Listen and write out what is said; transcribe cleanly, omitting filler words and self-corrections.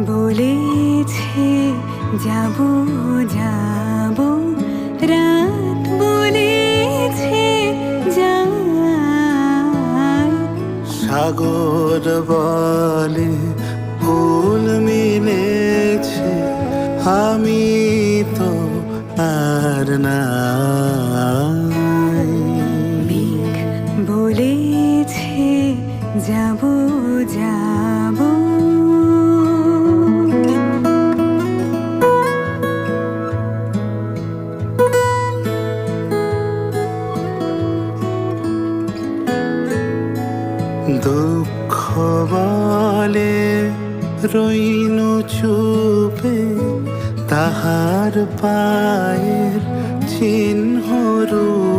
বলেছে যাব যাব, রাত বলেছে যাই। সাগর বলে ফুল মিলেছে, আমি তো আর নাই। মেঘ বলেছে যাব যাব। দুঃখ বলে রইনু চুপে, তাহার পায়ের চিহ্ন রূপে